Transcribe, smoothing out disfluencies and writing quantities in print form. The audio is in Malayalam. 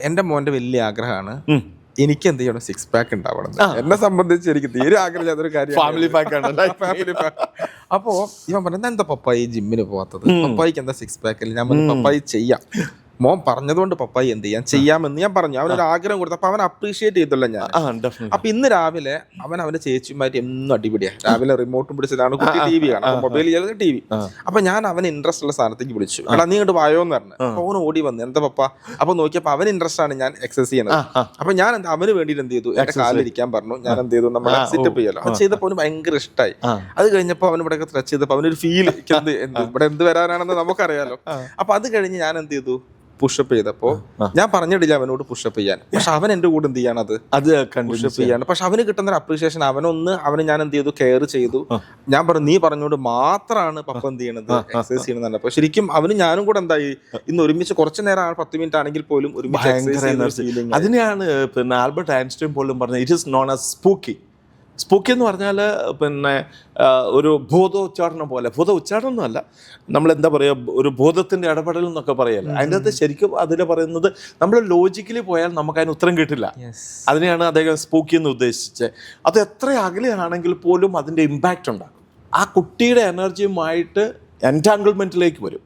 എന്റെ മോന്റെ വലിയ ആഗ്രഹമാണ് എനിക്ക് എന്ത് ചെയ്യണം, സിക്സ് പാക്ക് ഉണ്ടാവണം. എന്നെ സംബന്ധിച്ച് എനിക്ക് തീരെ ആഗ്രഹം അതൊരു കാര്യം. Family pack. അപ്പോ ഇവൻ പറഞ്ഞ എന്താ പപ്പായി ജിമ്മിന് പോവാത്തത്, പപ്പായിക്ക് എന്താ സിക്സ് പാക്ക് അല്ല? ഞാൻ പറഞ്ഞു പപ്പായി ചെയ്യാം, മോൻ പറഞ്ഞതുകൊണ്ട് പപ്പായി എന്ത് ചെയ്യാമെന്ന് ഞാൻ പറഞ്ഞു. അവനൊരു ആഗ്രഹം കൊടുത്തു. അപ്പൊ അവൻ അപ്രീഷിയേറ്റ് ചെയ്തല്ലോ ഞാൻ. അപ്പൊ ഇന്ന് രാവിലെ അവന്റെ ചേച്ചിയുമായിട്ട് എന്നും അടിപിടിയാ. രാവിലെ റിമോട്ടും പിടിച്ചിട്ടാണ് കുട്ടി ടി വി കാണാം, മൊബൈൽ ടി വി. അപ്പൊ ഞാൻ അവന് ഇൻട്രസ്റ്റ് ഉള്ള സാധനത്തേക്ക് വിളിച്ചു, എടാ നീ ഇങ്ങോട്ട് വായോന്ന് പറഞ്ഞു. അപ്പൊ അവന് ഓടി വന്നു, എന്താ പപ്പ? അപ്പൊ നോക്കിയപ്പോ അവന് ഇൻട്രസ്റ്റ് ആണ് ഞാൻ എക്സസൈസ് ചെയ്യണത്. അപ്പൊ ഞാൻ അവന് വേണ്ടിയിട്ട് എന്ത് ചെയ്തു, എന്റെ കാലിരിക്കാൻ പറഞ്ഞു. ഞാൻ എന്ത് ചെയ്തു, നമ്മുടെ സിറ്റപ്പ് ചെയ്യല്ലോ, അത് ചെയ്തപ്പോ അവന് ഭയങ്കര ഇഷ്ടമായി. അത് കഴിഞ്ഞപ്പോ അവന് ഇവിടെ ടച്ച് ചെയ്തപ്പോ അവനൊരു ഫീൽ, ഇവിടെ എന്ത് വരാനാണെന്ന് നമുക്കറിയാലോ. അപ്പൊ അത് കഴിഞ്ഞ് ഞാൻ എന്ത് ചെയ്തു, പുഷപ്പ് ചെയ്തപ്പോ ഞാൻ പറഞ്ഞിട്ടില്ല അവനോട് പുഷപ്പ് ചെയ്യാൻ, പക്ഷെ അവൻ എന്റെ കൂടെ എന്ത് ചെയ്യണത്, അത് പുഷപ്പ് ചെയ്യാണ്. പക്ഷെ അവന് കിട്ടുന്ന ഒരു അപ്രീഷിയേഷൻ, അവന് ഞാൻ എന്ത് ചെയ്തു, കെയർ ചെയ്തു. ഞാൻ പറഞ്ഞു നീ പറഞ്ഞോണ്ട് മാത്രമാണ് പപ്പ എന്ത് ചെയ്യണത്, എക്സസൈസ് ചെയ്യണമെന്ന്. അപ്പൊ ശരിക്കും അവന് ഞാനും കൂടെ എന്തായി, ഇന്ന് ഒരുമിച്ച് കുറച്ചു നേരം 10 മിനിറ്റ് ആണെങ്കിൽ പോലും ഒരുമിച്ച്. അതിനെയാണ് പിന്നെ ആൽബർട്ട് ഐൻസ്റ്റൈൻ പോലും പറഞ്ഞത്, it is known as spooky. Spooky എന്ന് പറഞ്ഞാൽ പിന്നെ ഒരു ഭൂതോച്ചാരണം പോലെ. ഭൂത ഉച്ചാരണം ഒന്നുമല്ല, നമ്മളെന്താ പറയുക, ഒരു ഭൂതത്തിൻ്റെ ഇടപെടൽ എന്നൊക്കെ പറയല്ലേ. അതിൻ്റെ അകത്ത് ശരിക്കും അതിൽ പറയുന്നത് നമ്മൾ ലോജിക്കലി പോയാൽ നമുക്ക് അതിന് ഉത്തരം കിട്ടില്ല. അതിനെയാണ് അദ്ദേഹം സ്പൂക്കി എന്ന് ഉദ്ദേശിച്ചത്. അത് എത്ര അകലെയാണെങ്കിൽ പോലും അതിൻ്റെ ഇമ്പാക്റ്റ് ഉണ്ടാകും. ആ കുട്ടിയുടെ എനർജിയുമായിട്ട് എൻറ്റാങ്കിൾമെൻറ്റിലേക്ക് വരും.